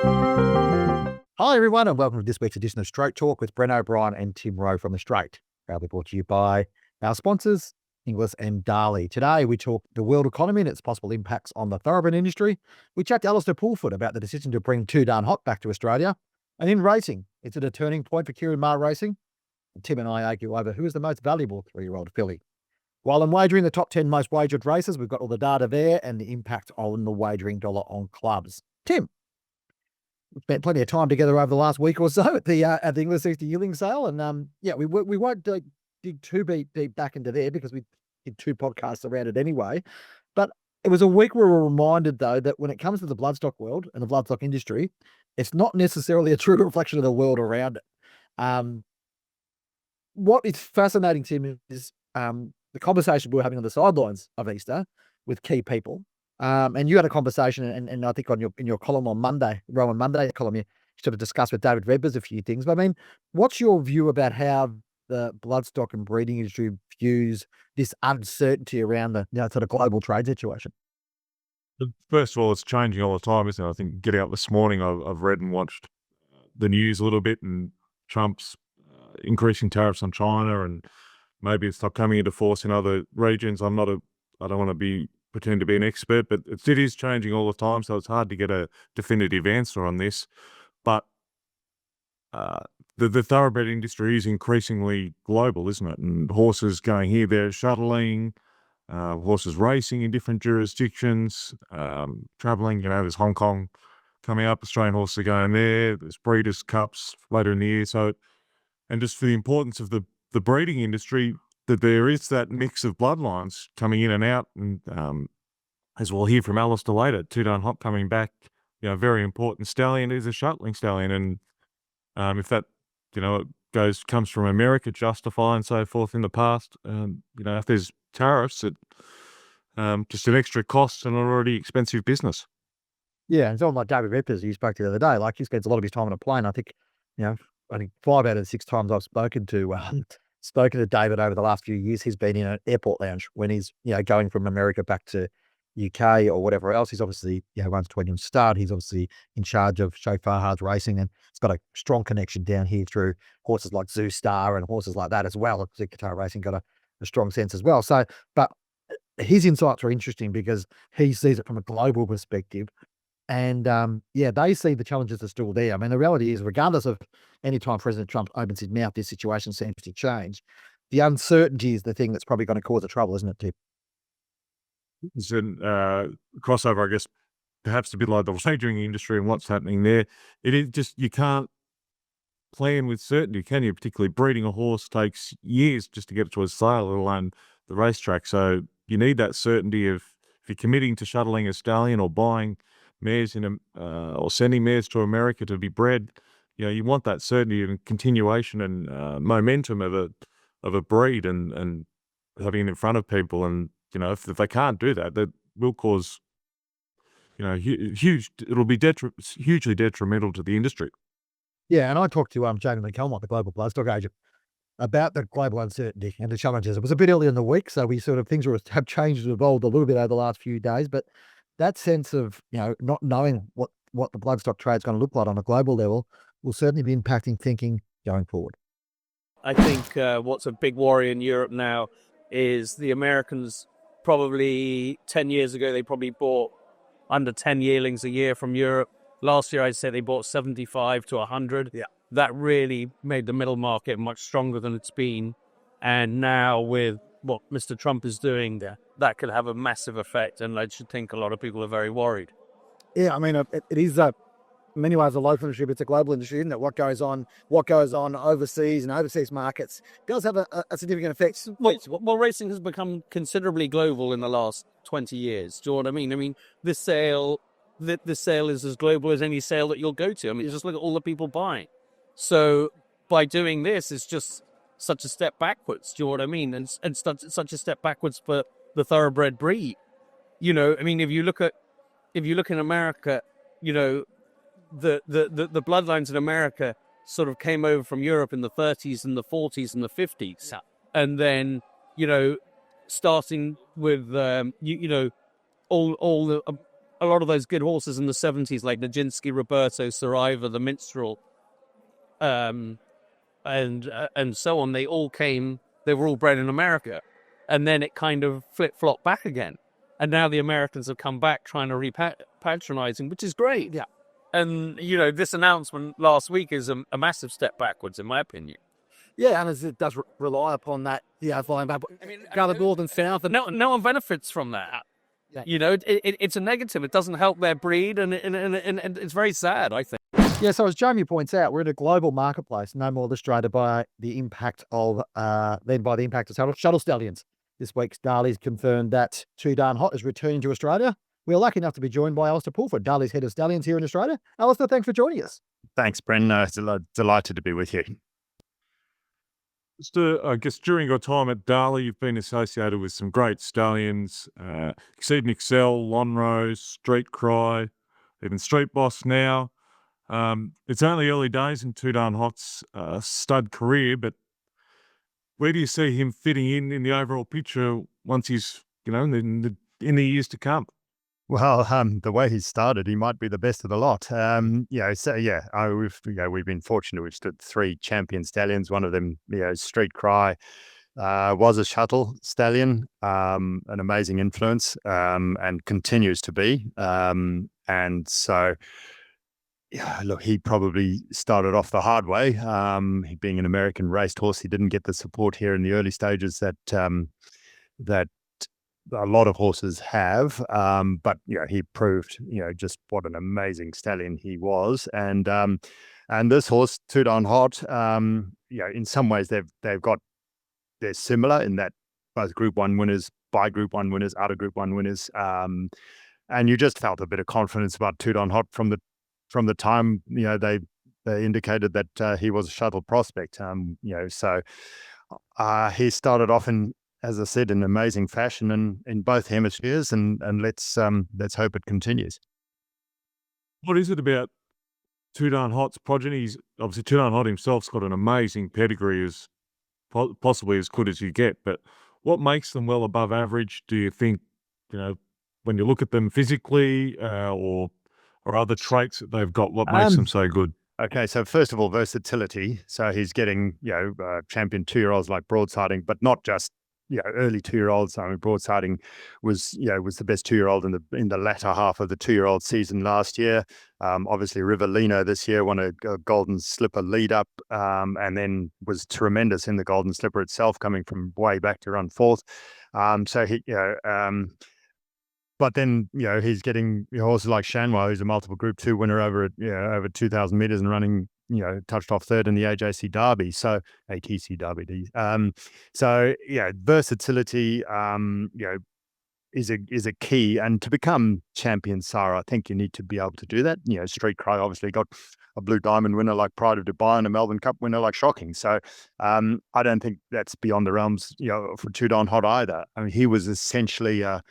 Hi everyone, and welcome to this week's edition of Straight Talk with Bren O'Brien and Tim Rowe from The Straight. Proudly brought to you by our sponsors, Inglis and Darley. Today we talk the world economy and its possible impacts on the thoroughbred industry. We chat to Alastair Pulford about the decision to bring Too Darn Hot back to Australia. And in racing, is it a turning point for Ciaron Maher Racing? And Tim and I argue over who is the most valuable 3-year-old filly. While I'm wagering the top 10 most wagered races, we've got all the data there and the impact on the wagering dollar on clubs. Tim, we've spent plenty of time together over the last week or so at the Easter Yearling Sale, and we won't dig too deep back into there because we did 2 podcasts around it anyway. But it was a week where we were reminded, though, that when it comes to the bloodstock world and the bloodstock industry, it's not necessarily a true reflection of the world around it. What is fascinating to me is the conversation we were having on the sidelines of Easter with key people. And you had a conversation, and I think in your column on Monday, Rowan Monday column, you sort of discussed with David Redbers a few things. But I mean, what's your view about how the bloodstock and breeding industry views this uncertainty around the sort of global trade situation? First of all, it's changing all the time, isn't it? I think getting up this morning, I've read and watched the news a little bit, and Trump's increasing tariffs on China, and maybe it's not coming into force in other regions. I don't want to pretend to be an expert, but it is changing all the time, so it's hard to get a definitive answer on this. But the thoroughbred industry is increasingly global, isn't it? And horses going here, there, shuttling, horses racing in different jurisdictions, traveling. There's Hong Kong coming up, Australian horses are going there. There's Breeders' Cups later in the year. So, and just for the importance of the breeding industry, that there is that mix of bloodlines coming in and out, and as we'll hear from Alastair later, Too Darn Hot coming back, very important stallion is a shuttling stallion, and if that, comes from America, Justify and so forth in the past, if there's tariffs, it just an extra cost and an already expensive business. Yeah, and someone like David Redbers, you spoke to the other day, like he spends a lot of his time on a plane. I think 5 out of the 6 times I've spoken to David over the last few years, he's been in an airport lounge when he's, going from America back to UK or whatever else. He's obviously, runs 20 Stud. He's obviously in charge of Show Farhad's racing, and he's got a strong connection down here through horses like Zoo Star and horses like that as well. Qatar Racing got a strong sense as well. So, but his insights are interesting because he sees it from a global perspective. And, they see the challenges are still there. I mean, the reality is, regardless of any time President Trump opens his mouth, this situation seems to change. The uncertainty is the thing that's probably going to cause the trouble, isn't it, Tim? It's a crossover, I guess, perhaps a bit like the wagering industry and what's happening there. It is just, you can't plan with certainty, can you? Particularly breeding a horse takes years just to get it to a sale, let alone the racetrack. So you need that certainty of, if you're committing to shuttling a stallion or buying mares or sending mares to America to be bred, you want that certainty and continuation and momentum of a breed and having it in front of people. And if they can't do that, that will cause huge. It'll be hugely detrimental to the industry. Yeah, and I talked to Jamie McCalmont, the global bloodstock agent, about the global uncertainty and the challenges. It was a bit early in the week, so things have changed and evolved a little bit over the last few days, but that sense of, not knowing what the bloodstock trade is going to look like on a global level will certainly be impacting thinking going forward. I think what's a big worry in Europe now is the Americans. Probably 10 years ago, they probably bought under 10 yearlings a year from Europe. Last year, I'd say they bought 75 to 100. Yeah. That really made the middle market much stronger than it's been. And now with what Mr. Trump is doing there, that could have a massive effect. And I should think a lot of people are very worried. Yeah, I mean, it is in many ways a local industry, but it's a global industry, isn't it? What goes on overseas and overseas markets does have a significant effect. Well, racing has become considerably global in the last 20 years. Do you know what I mean? I mean, this sale is as global as any sale that you'll go to. I mean, just look at all the people buying. So by doing this, it's just such a step backwards. Do you know what I mean? And such a step backwards for the thoroughbred breed. I mean, if you look in America, the bloodlines in America sort of came over from Europe in the 30s and the 40s and the 50s. And then, starting with, all the a lot of those good horses in the 70s, like Nijinsky, Roberto, Saraiva, the Minstrel, and so on, they were all bred in America. And then it kind of flip-flopped back again. And now the Americans have come back trying to repatronizing, which is great. Yeah. And, this announcement last week is a massive step backwards, in my opinion. Yeah, and it does rely upon that, flying back. I mean, go north and south. And no one benefits from that. Yeah. It's a negative. It doesn't help their breed, and it's very sad, I think. Yeah, so as Jamie points out, we're in a global marketplace, no more illustrated by the impact of shuttle stallions. This week's Darley's confirmed that Too Darn Hot is returning to Australia. We're lucky enough to be joined by Alastair Pulford, Darley's head of stallions here in Australia. Alastair, thanks for joining us. Thanks, Bren. Delighted to be with you. I guess during your time at Darley, you've been associated with some great stallions, Exceed and Excel, Lonrose, Street Cry, even Street Boss now. It's only early days in Too Darn Hot's stud career, but where do you see him fitting in the overall picture once he's, in the years to come? Well, the way he's started, he might be the best of the lot. We've been fortunate. We've stood 3 champion stallions. One of them, Street Cry, was a shuttle stallion, an amazing influence, and continues to be. And so, look, he probably started off the hard way. He being an American raced horse, he didn't get the support here in the early stages that a lot of horses have. But he proved, just what an amazing stallion he was. And this horse, Too Darn Hot, in some ways they're similar in that both Group 1 winners, by Group 1 winners, out of Group 1 winners. And you just felt a bit of confidence about Too Darn Hot from the time they indicated that he was a shuttle prospect. So he started off in, as I said, in amazing fashion in both hemispheres, and let's hope it continues. What is it about Too Darn Hot's progeny? Obviously, Too Darn Hot himself's got an amazing pedigree, as possibly as good as you get. But what makes them well above average? Do you think, when you look at them physically, or other traits that they've got? What makes them so good? Okay, so first of all, versatility. So he's getting champion 2-year-olds like broadsiding, but not just early 2-year-olds. I mean, broadsiding was the best 2-year-old in the latter half of the 2-year-old season last year. Obviously, Rivellino this year won a Golden Slipper lead up, and then was tremendous in the Golden Slipper itself, coming from way back to run 4th. So he, but then he's getting horses like Shanwa, who's a multiple Group 2 winner over 2,000 meters and running touched off 3rd in the AJC Derby, so ATC Derby. So versatility, is a key, and to become champion sire, I think you need to be able to do that. Street Cry obviously got a Blue Diamond winner like Pride of Dubai and a Melbourne Cup winner like Shocking. So I don't think that's beyond the realms, for Too Darn Hot either. I mean, he was essentially a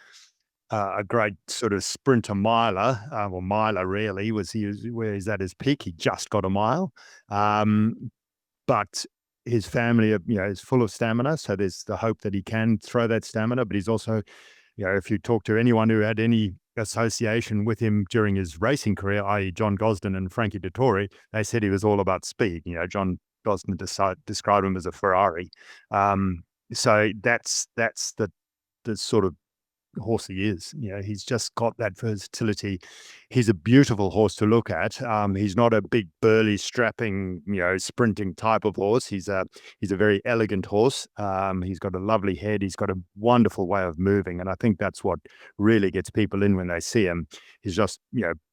great sort of sprinter miler, or miler really, where he's at his peak. He just got a mile, but his family, is full of stamina. So there's the hope that he can throw that stamina, but he's also, if you talk to anyone who had any association with him during his racing career, i.e. John Gosden and Frankie Dettori, they said he was all about speed. John Gosden described him as a Ferrari. So that's the sort of horse he is. He's just got that versatility. He's a beautiful horse to look at. He's not a big burly strapping sprinting type of horse. He's a very elegant horse. He's got a lovely head. He's got a wonderful way of moving, and I think that's what really gets people in when they see him. He's just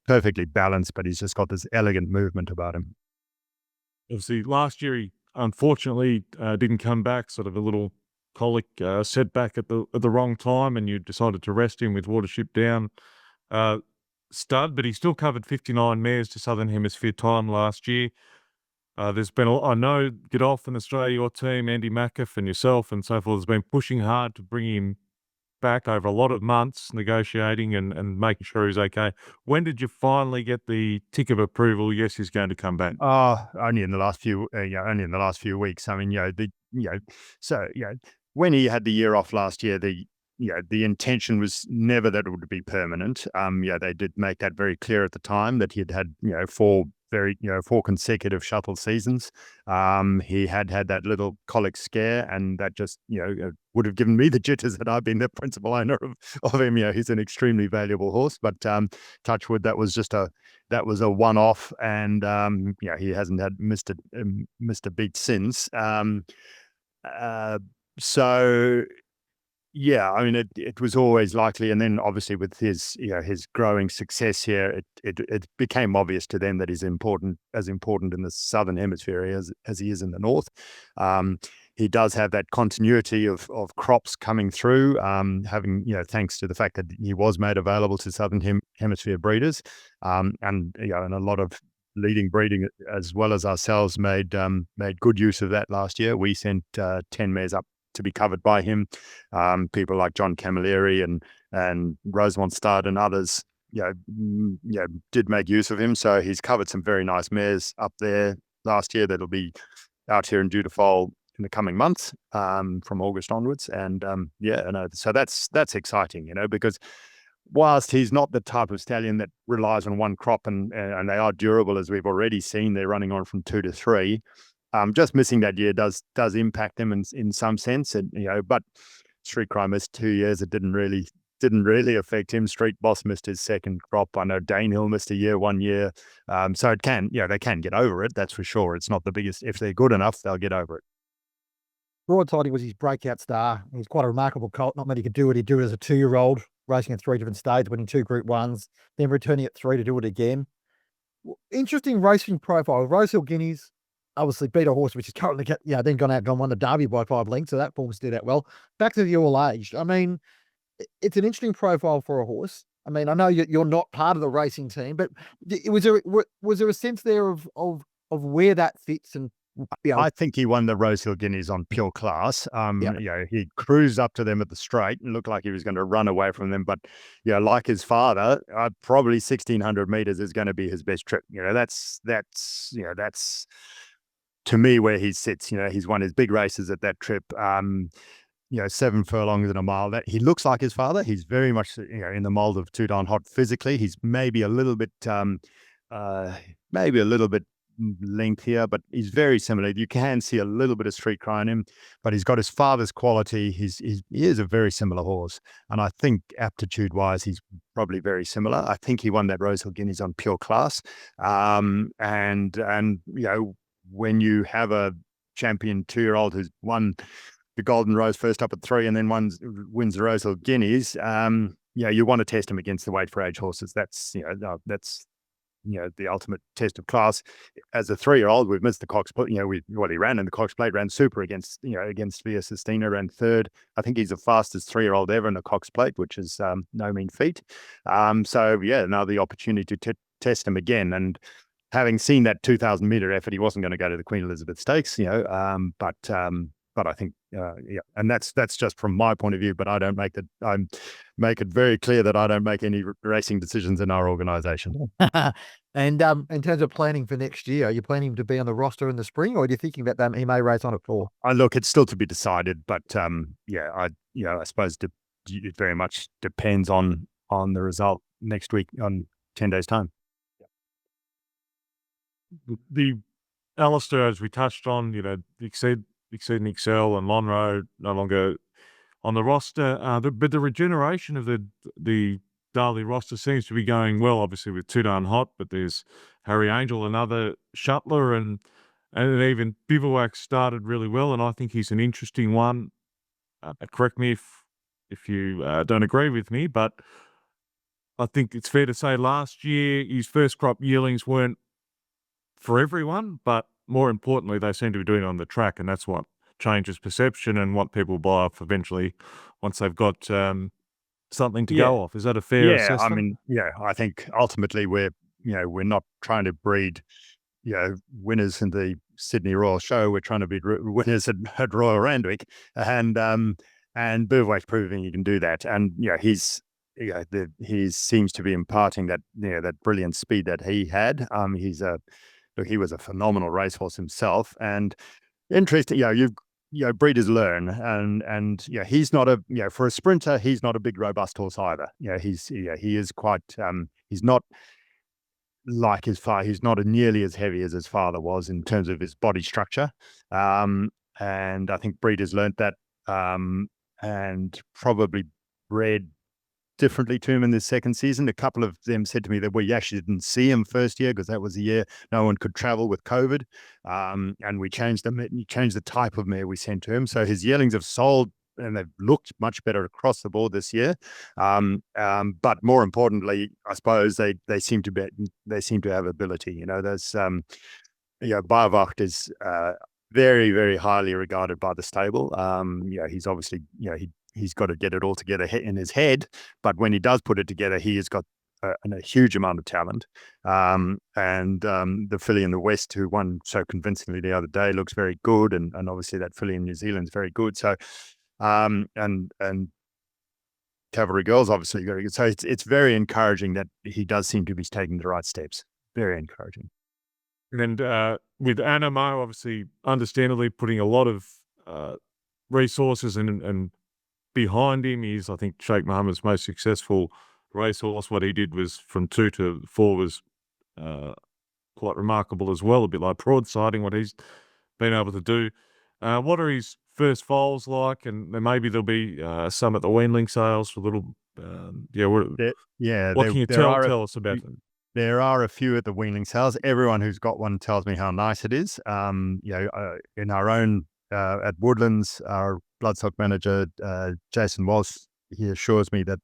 perfectly balanced, but he's just got this elegant movement about him. Obviously last year he unfortunately didn't come back, sort of a little colic setback at the wrong time, and you decided to rest him with Watership Down stud, but he still covered 59 mares to Southern Hemisphere time last year. There's been, I know, Godolphin in Australia, your team, Andy Mackiff and yourself and so forth, has been pushing hard to bring him back over a lot of months, negotiating and making sure he's okay. When did you finally get the tick of approval? Yes, he's going to come back. Only in the last few weeks. I mean, when he had the year off last year, the intention was never that it would be permanent. They did make that very clear at the time that he had four consecutive shuttle seasons. He had that little colic scare, and that just would have given me the jitters had I been the principal owner of him. He's an extremely valuable horse, but touch wood, that was a one-off, and he hasn't missed a beat since. So yeah, I mean, it was always likely, and then obviously with his growing success here, it became obvious to them that he's as important in the southern hemisphere as he is in the north. He does have that continuity of crops coming through, having thanks to the fact that he was made available to southern hemisphere breeders, and a lot of leading breeding as well as ourselves made good use of that last year. We sent 10 mares up to be covered by him. People like John Camilleri and Rosemont Stud and others, did make use of him. So he's covered some very nice mares up there last year that'll be out here in due to foal in the coming months, from August onwards. And so that's exciting, because whilst he's not the type of stallion that relies on one crop, and they are durable, as we've already seen, they're running on from 2 to 3. Just missing that year does impact them in some sense, and but Street Cry missed 2 years. It didn't really affect him. Street Boss missed his second crop. I know Danehill missed a year 1 year. So it can, they can get over it. That's for sure. It's not the biggest. If they're good enough, they'll get over it. Broadside was his breakout star. He's quite a remarkable colt. Not many could do it. He'd do it as a 2-year-old, racing in 3 different states, winning 2 Group 1s, then returning at 3 to do it again. Interesting racing profile. Rosehill Guineas obviously beat a horse which is currently then gone out and won the Derby by 5 lengths, so that forms did that well. Back to the all-aged. I mean, it's an interesting profile for a horse. I mean, I know you're not part of the racing team, but was there a sense there of where that fits? And I think he won the Rosehill Guineas on pure class. He cruised up to them at the straight and looked like he was going to run away from them. But like his father, probably 1,600 meters is going to be his best trip. That's to me where he sits. He's won his big races at that trip. 7 furlongs and a mile. That he looks like his father. He's very much in the mold of Too Darn Hot physically. He's maybe a little bit lengthier, but he's very similar. You can see a little bit of Street Cry in him, but he's got his father's quality. He is a very similar horse, and I think aptitude-wise, he's probably very similar. I think he won that Rosehill Guineas on pure class, and when you have a champion 2-year-old who's won the Golden Rose first up at 3 and then wins the Rosehill Guineas, you want to test him against the weight for age horses. That's the ultimate test of class. As a 3-year-old, we've missed the Cox Plate. He ran in the Cox Plate, ran super against Via Sistina, ran 3rd. I think he's the fastest 3-year-old ever in the Cox Plate, which is no mean feat. Now the opportunity to test him again. And having seen that 2,000 meter effort, he wasn't going to go to the Queen Elizabeth Stakes, but I think, and that's just from my point of view. But I make it very clear that I don't make any racing decisions in our organisation. And in terms of planning for next year, are you planning to be on the roster in the spring, or are you thinking that he may race on at 4? Look, it's still to be decided, but I suppose it very much depends on the result next week on 10 days' time. The Alastair, as we touched on, Exceed and Excel and Lonhro no longer on the roster. But the regeneration of the Darley roster seems to be going well, obviously with Too Darn Hot, but there's Harry Angel, another shuttler, and even Bivouac started really well, and I think he's an interesting one. Correct me if you don't agree with me, but I think it's fair to say last year his first crop yearlings weren't for everyone, but more importantly, they seem to be doing it on the track, and that's what changes perception and what people buy off eventually once they've got something to go off. Is that a fair assessment? I think ultimately we're not trying to breed winners in the Sydney Royal Show. We're trying to be winners at Royal Randwick, and Bivouac's proving you can do that. And he seems to be imparting that brilliant speed that he had. He was a phenomenal racehorse himself, and interesting. breeders learn, and he's not a for a sprinter, he's not a big robust horse either. He is quite he's not like his father. He's not nearly as heavy as his father was in terms of his body structure. And I think breeders learned that, and probably bred differently to him in this second season. A couple of them said to me that we actually didn't see him first year because that was the year no one could travel with COVID. And we changed the type of mare we sent to him. So his yearlings have sold and they've looked much better across the board this year. But more importantly, I suppose they seem to have ability. There's Bauwacht is very, very highly regarded by the stable. He's obviously he's got to get it all together in his head, but when he does put it together, he has got a huge amount of talent. And the filly in the West, who won so convincingly the other day, looks very good, and obviously that filly in New Zealand is very good. So, and Cavalry Girl's obviously very good. So it's very encouraging that he does seem to be taking the right steps. Very encouraging. And with Animo, obviously, understandably, putting a lot of resources and behind him. He's, I think, Sheikh Mohammed's most successful racehorse. What he did was from 2 to 4 was quite remarkable as well. A bit like broadsiding, what he's been able to do. What are his first foals like? And maybe there'll be some at the Yearling sales for a little. What can you tell us about them? There are a few at the Yearling sales. Everyone who's got one tells me how nice it is. In our own at Woodlands, our bloodstock manager, Jason Walsh, he assures me that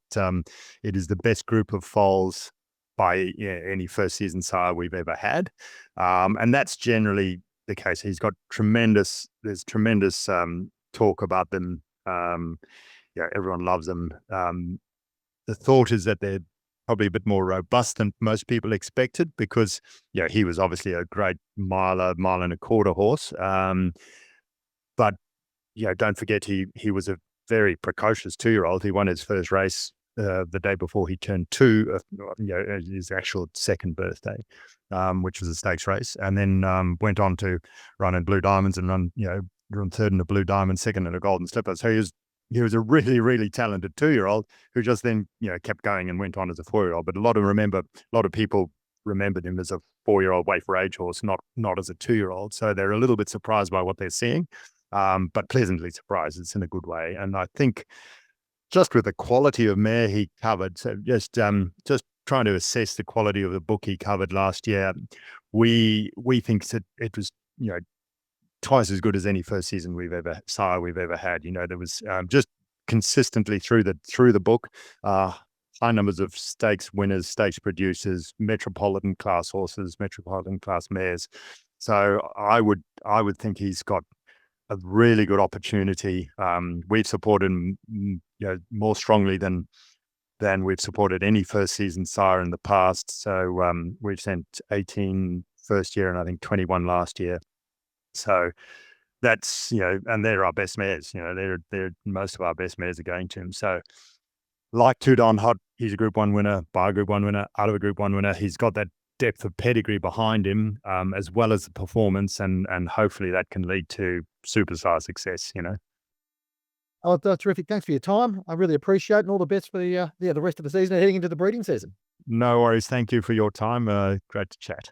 it is the best group of foals by any first season sire we've ever had. And that's generally the case. There's tremendous talk about them. Everyone loves them. The thought is that they're probably a bit more robust than most people expected because, he was obviously a great mile and a quarter horse. But don't forget he was a very precocious 2-year-old. He won his first race the day before he turned 2, his actual second birthday, which was a stakes race, and then went on to run in Blue Diamonds and run third in the Blue Diamond, second in a Golden Slipper. So he was a really, really talented 2-year-old who just then kept going and went on as a 4-year-old. But a lot of people remembered him as a 4-year-old weight for age horse, not as a 2-year-old. So they're a little bit surprised by what they're seeing. But pleasantly surprised. It's in a good way. And I think just with the quality of mare he covered, so just trying to assess the quality of the book he covered last year, we think that it was, twice as good as any first season we've ever had. There was just consistently through the book, high numbers of stakes winners, stakes producers, metropolitan class horses, metropolitan class mares. So I would think he's got a really good opportunity. We've supported him, more strongly than we've supported any first season sire in the past. So we've sent 18 first year and I think 21 last year. So that's and they're our best mares. They're most of our best mares are going to him. So like Two Don Hot, he's a Group 1 winner, by a Group 1 winner, out of a Group 1 winner. He's got that depth of pedigree behind him, as well as the performance, and hopefully that can lead to superstar success. Oh, that's terrific. Thanks for your time. I really appreciate it, and all the best for the rest of the season and heading into the breeding season. No worries. Thank you for your time. Great to chat.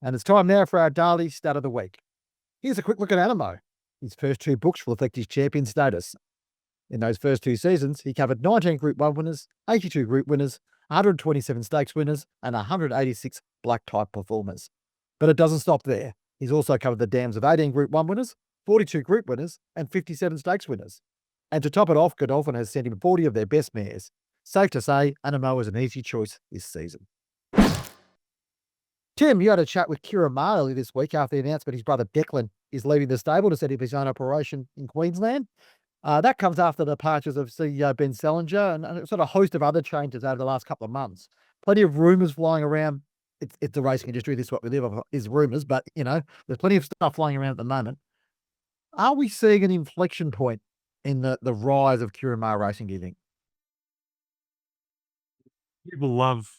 And it's time now for our Darley Stat of the Week. Here's a quick look at Animo. His first 2 books will affect his champion status. In those first 2 seasons, he covered 19 Group 1 winners, 82 Group winners, 127 stakes winners, and 186 black type performers. But it doesn't stop there. He's also covered the dams of 18 Group 1 winners, 42 Group winners, and 57 stakes winners. And to top it off, Godolphin has sent him 40 of their best mares. Safe to say, Animo is an easy choice this season. Tim, you had a chat with Ciaron Maher earlier this week after the announcement his brother Declan is leaving the stable to set up his own operation in Queensland. That comes after the departures of CEO Ben Selinger and a sort of host of other changes over the last couple of months. Plenty of rumours flying around. It's the racing industry. This is what we live off, is rumours. But, there's plenty of stuff flying around at the moment. Are we seeing an inflection point in the rise of Ciaron Maher Racing, do you think? People love,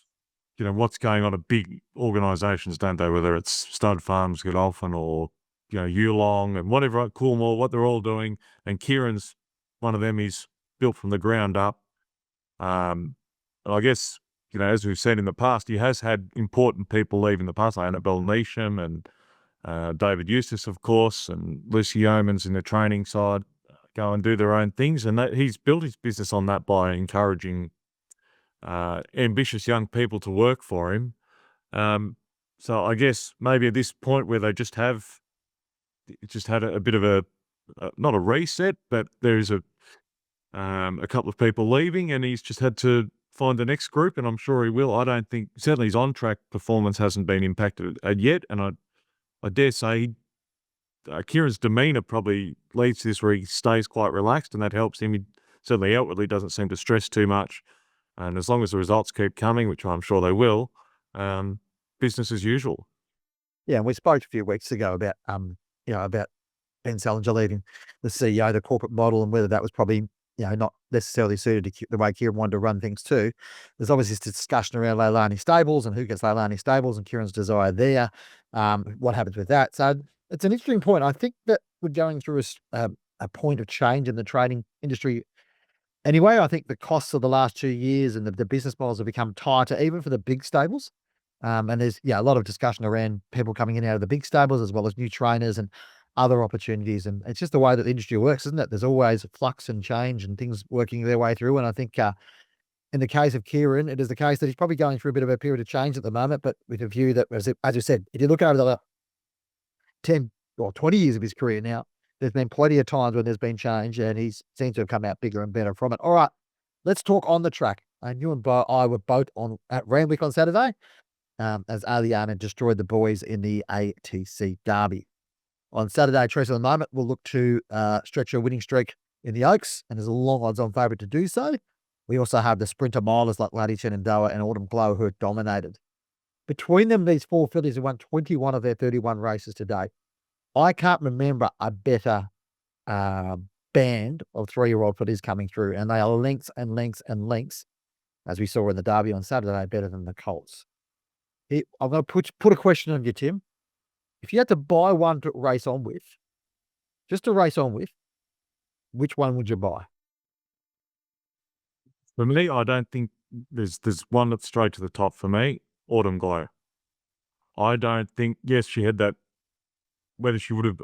what's going on at big organisations, don't they? Whether it's Stud Farms, Godolphin, or Yulong and whatever, Coolmore, what they're all doing. And Ciaron's one of them. He's built from the ground up. And I guess, as we've said in the past, he has had important people leave in the past, like Annabelle Neesham and David Eustace, of course, and Lucy Yeomans in the training side go and do their own things. And he's built his business on that by encouraging ambitious young people to work for him. So I guess maybe at this point where they just had a bit of a not a reset, but there's a couple of people leaving, and he's just had to find the next group, and I'm sure he will. I don't think, certainly his on-track performance hasn't been impacted yet, and I dare say Ciaron's demeanour probably leads to this where he stays quite relaxed, and that helps him. He certainly outwardly doesn't seem to stress too much, and as long as the results keep coming, which I'm sure they will, business as usual. Yeah, and we spoke a few weeks ago about about Ben Salinger leaving the CEO, the corporate model, and whether that was probably not necessarily suited to the way Ciaron wanted to run things too. There's obviously this discussion around Leilani Stables and who gets Leilani Stables and Ciaron's desire there. What happens with that? So it's an interesting point. I think that we're going through a point of change in the trading industry. Anyway, I think the costs of the last 2 years and the business models have become tighter, even for the big stables. And there's a lot of discussion around people coming in and out of the big stables, as well as new trainers and other opportunities. And it's just the way that the industry works, isn't it? There's always flux and change and things working their way through. And I think in the case of Ciaron, it is the case that he's probably going through a bit of a period of change at the moment, but with a view that, as you said, if you look over the 10 or 20 years of his career now, there's been plenty of times when there's been change, and he seems to have come out bigger and better from it. All right, let's talk on the track. And you and I were both at Randwick on Saturday, as Aliana destroyed the boys in the ATC Derby. On Saturday, Treasure of the Moment will look to stretch a winning streak in the Oaks, and there's a long odds-on favourite to do so. We also have the sprinter milers like Lady Shenandoah and Autumn Glow, who are dominated. Between them, these four fillies have won 21 of their 31 races today. I can't remember a better band of 3-year-old fillies coming through, and they are lengths and lengths and lengths, as we saw in the Derby on Saturday, better than the Colts. I'm going to put a question on you, Tim. If you had to buy one to race on with, just to race on with, which one would you buy? For me, I don't think there's one that's straight to the top for me. Autumn Glow. I don't think. Yes, she had that. Whether she would have,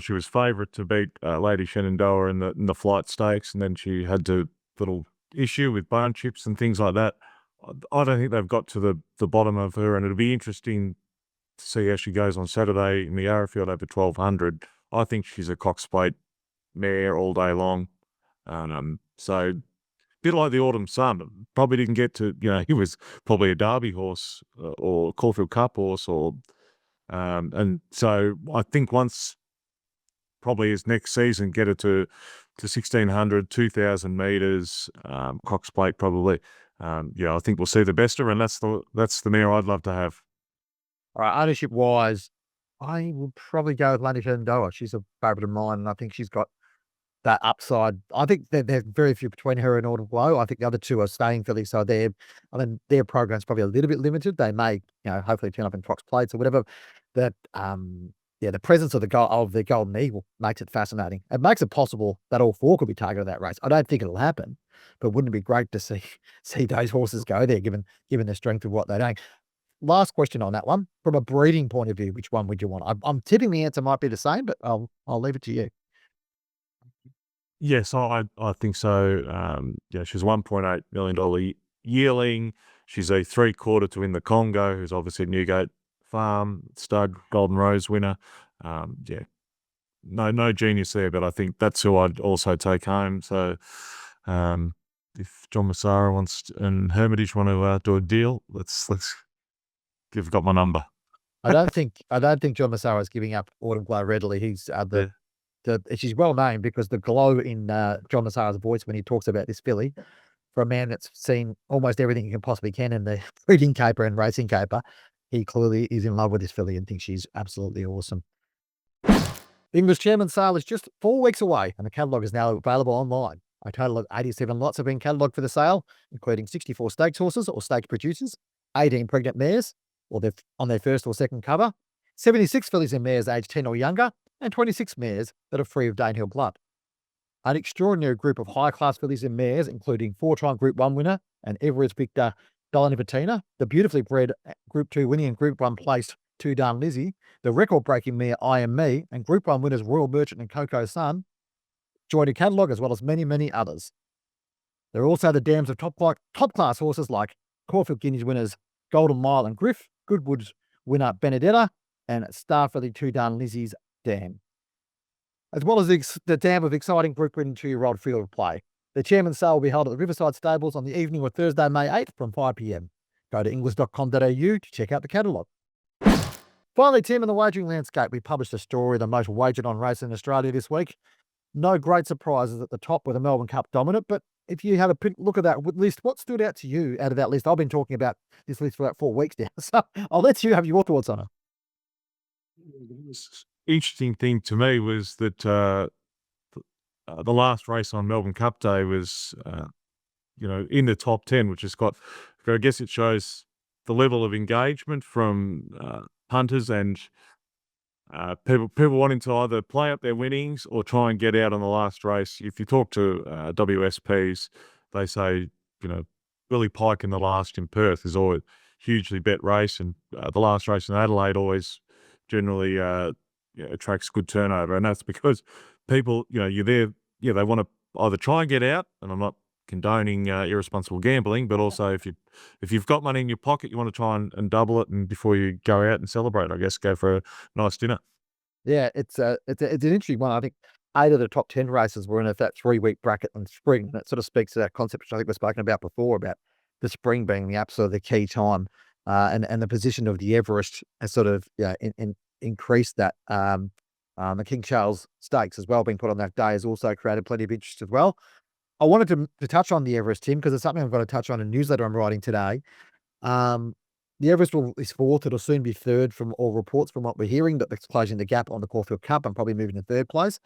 she was favourite to beat Lady Shenandoah in the flight stakes, and then she had the little issue with bone chips and things like that. I don't think they've got to the bottom of her, and it'll be interesting to see how she goes on Saturday in the Arrowfield over 1200. I think she's a Cox Plate mare all day long. So a bit like the Autumn Sun, probably didn't get to, he was probably a Derby horse or Caulfield Cup horse, and so I think once probably his next season, get it to 1600, 2000 metres, Cox Plate probably. I think we'll see the best of her, and that's the mare I'd love to have. All right, ownership-wise, I would probably go with Lady Shenandoah. She's a favourite of mine, and I think she's got that upside. I think there's very few between her and Autumn Glow. I think the other two are staying fillies, so their program's probably a little bit limited. They may, hopefully turn up in Cox Plates or whatever. But the presence of the Golden Eagle makes it fascinating. It makes it possible that all four could be targeted that race. I don't think it'll happen, but wouldn't it be great to see those horses go there, given the strength of what they're doing? Last question on that one. From a breeding point of view, which one would you want? I'm tipping the answer might be the same, but I'll leave it to you. Yes, I think so. She's $1.8 million yearling. She's a 3/4 to win the Congo, who's obviously a Newgate Farm stud Golden Rose winner. No genius there, but I think that's who I'd also take home. So if John Massara and Hermitage want to do a deal, let's you've got my number. I don't think John Massara is giving up Autumn Glow readily. He's she's well named because the glow in John Massara's voice when he talks about this filly, for a man that's seen almost everything he can possibly can in the breeding caper and racing caper, he clearly is in love with this filly and thinks she's absolutely awesome. The English Chairman's Sale is just 4 weeks away, and the catalogue is now available online. A total of 87 lots have been catalogued for the sale, including 64 stakes horses or stakes producers, 18 pregnant mares, or they're on their first or second cover, 76 fillies and mares aged 10 or younger, and 26 mares that are free of Danehill blood. An extraordinary group of high-class fillies and mares, including 4-time Group 1 winner and Everest victor Darley, the beautifully bred Group 2 winning and Group 1 placed 2 Darn Lizzie, the record-breaking mare I Am Me, and Group 1 winners Royal Merchant and Coco Sun, joined a catalogue as well as many, many others. There are also the dams of top-class horses like Caulfield Guineas winners Golden Mile and Griff, Goodwood's winner Benedetta, and Star Filly 2 Darn Lizzie's dam, as well as the dam of exciting Group 1 and 2-year-old field of play. The chairman's sale will be held at the Riverside Stables on the evening of Thursday, May 8th from 5 p.m. Go to english.com.au to check out the catalogue. Finally, Tim, in the wagering landscape, we published a story of the most wagered on race in Australia this week. No great surprises at the top with the Melbourne Cup dominant, but if you have a look at that list, what stood out to you out of that list? I've been talking about this list for about 4 weeks now, so I'll let you have your thoughts on it. Interesting thing to me was that the last race on Melbourne Cup Day was, in the top 10, which has got, I guess it shows the level of engagement from punters and people wanting to either play up their winnings or try and get out on the last race. If you talk to WSPs, they say, Willie Pike in the last in Perth is always hugely bet race, and the last race in Adelaide always generally attracts good turnover, and that's because people, you're there, they want to either try and get out, and I'm not condoning irresponsible gambling, but also if you've got money in your pocket, you want to try and double it, and before you go out and celebrate, I guess, go for a nice dinner. Yeah, it's an interesting one. I think 8 of the top 10 races were in that 3-week bracket in spring. That sort of speaks to that concept, which I think we've spoken about before, about the spring being the absolute key time, and the position of the Everest has sort of increased that. The King Charles Stakes as well being put on that day has also created plenty of interest as well. I wanted to touch on the Everest, Tim, because it's something I've got to touch on in a newsletter I'm writing today. The Everest is 4th. It'll soon be 3rd from all reports from what we're hearing, that it's closing the gap on the Caulfield Cup and probably moving to 3rd place.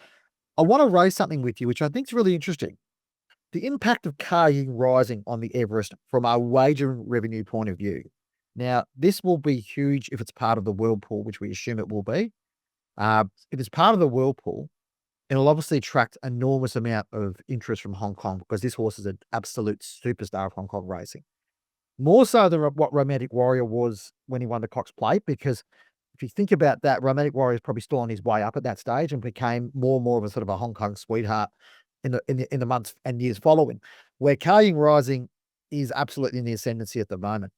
I want to raise something with you, which I think is really interesting. The impact of Kaying rising on the Everest from a wagering revenue point of view. Now, this will be huge if it's part of the whirlpool, which we assume it will be. If it's part of the whirlpool, it'll obviously attract enormous amount of interest from Hong Kong, because this horse is an absolute superstar of Hong Kong racing. More so than what Romantic Warrior was when he won the Cox Plate, because if you think about that, Romantic Warrior is probably still on his way up at that stage and became more and more of a sort of a Hong Kong sweetheart in the months and years following, where Kaying Rising is absolutely in the ascendancy at the moment.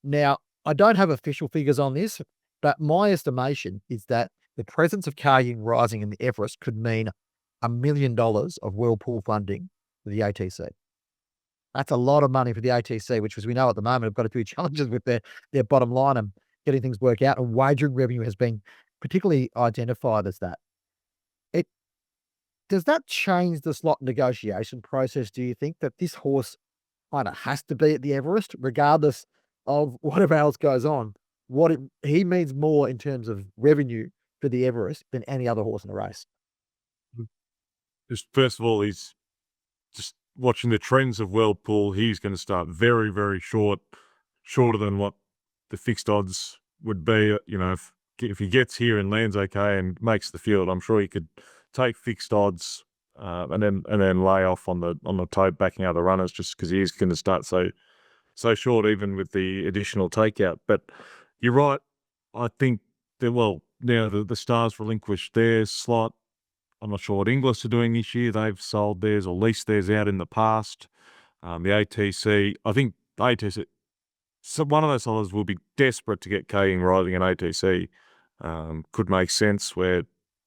Now, I don't have official figures on this, but my estimation is that the presence of Kaying Rising in the Everest could mean $1 million of whirlpool funding for the ATC. That's a lot of money for the ATC, which, as we know at the moment, have got a few challenges with their bottom line and getting things worked out. And wagering revenue has been particularly identified as that. Does that change the slot negotiation process? Do you think that this horse kind of has to be at the Everest, regardless of whatever else goes on? He means more in terms of revenue for the Everest than any other horse in the race. Just first of all, he's just watching the trends of whirlpool. He's going to start very, very shorter than what the fixed odds would be. If he gets here and lands okay and makes the field, I'm sure he could take fixed odds and then lay off on the tote backing out the runners, just because he is going to start so short, even with the additional takeout. But you're right. I think that, now the Stars relinquished their slot. I'm not sure what Inglis are doing this year. They've sold theirs or leased theirs out in the past. The ATC, I think the ATC, so one of those sellers will be desperate to get Kaying Rising and ATC. Could make sense where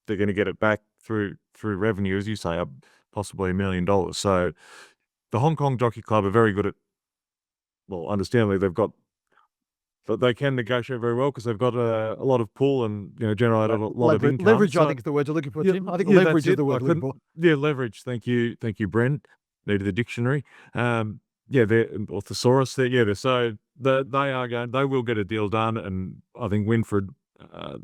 they're going to get it back through revenue, as you say, up possibly $1 million. So the Hong Kong Jockey Club are very good at, understandably, they can negotiate very well because they've got a lot of pool and generate a lot of income. Leverage, I think, is the word you're looking for, Tim. I think leverage is the word you're looking for. Yeah, leverage. Thank you, Bren. Needed the dictionary. They're or thesaurus. They will get a deal done, and I think Winfred,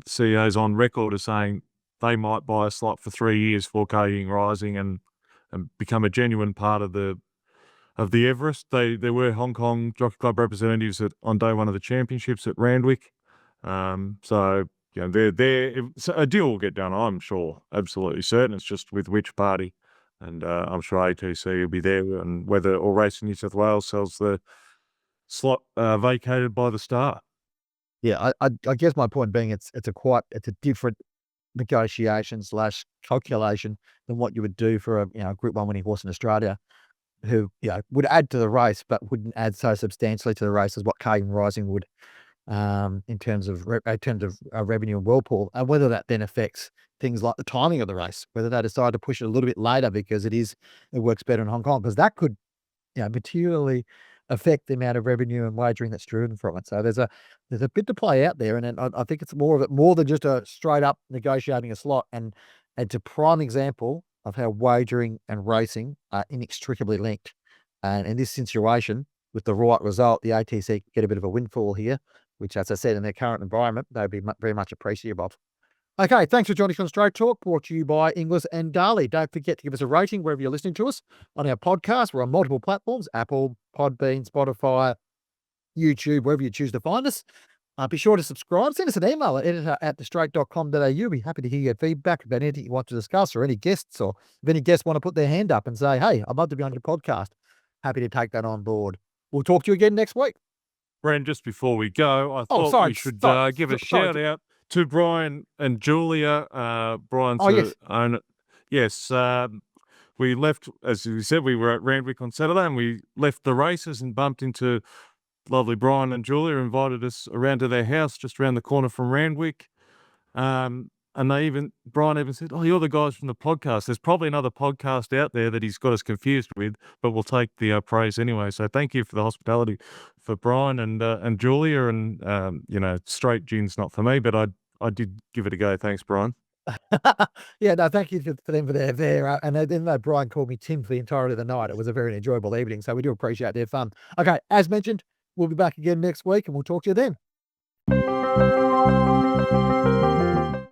CEO's on record as saying they might buy a slot for 3 years for Kaying Rising and become a genuine part of the Everest. There were Hong Kong Jockey Club representatives on day one of the championships at Randwick. So So a deal will get done, I'm sure, absolutely certain. It's just with which party, and I'm sure ATC will be there, and whether or Racing New South Wales sells the slot vacated by the Star. Yeah, I guess my point being it's a different negotiation / calculation than what you would do for a Group 1 winning horse in Australia, who would add to the race, but wouldn't add so substantially to the race as what Caden Rising would, in terms of revenue and Whirlpool, and whether that then affects things like the timing of the race, whether they decide to push it a little bit later because it works better in Hong Kong, because that could materially affect the amount of revenue and wagering that's driven from it. So there's a bit to play out there, and then I think it's more than just a straight up negotiating a slot, and it's a prime example of how wagering and racing are inextricably linked. And in this situation, with the right result, the ATC could get a bit of a windfall here, which, as I said, in their current environment, they'd be very much appreciative of. Okay, thanks for joining us on Straight Talk, brought to you by Inglis and Darley. Don't forget to give us a rating wherever you're listening to us on our podcast. We're on multiple platforms: Apple, Podbean, Spotify, YouTube, wherever you choose to find us. Be sure to subscribe. Send us an email at editor@thestraight.com.au. Be happy to hear your feedback about anything you want to discuss, or any guests, or if any guests want to put their hand up and say, hey, I'd love to be on your podcast. Happy to take that on board. We'll talk to you again next week. Bren, just before we go, I thought sorry, we should sorry, give a sorry. shout out to Brian and Julia. Brian's yes. owner. Yes, we left, as we said, we were at Randwick on Saturday, and we left the races and bumped into lovely Brian and Julia, invited us around to their house just around the corner from Randwick. And Brian even said, "Oh, you're the guys from the podcast." There's probably another podcast out there that he's got us confused with, but we'll take the praise anyway. So thank you for the hospitality for Brian and Julia. And straight gin's not for me, but I did give it a go. Thanks, Brian. Yeah, no, thank you for them for their and then though Brian called me Tim for the entirety of the night, it was a very enjoyable evening. So we do appreciate their fun. Okay, as mentioned, we'll be back again next week, and we'll talk to you then.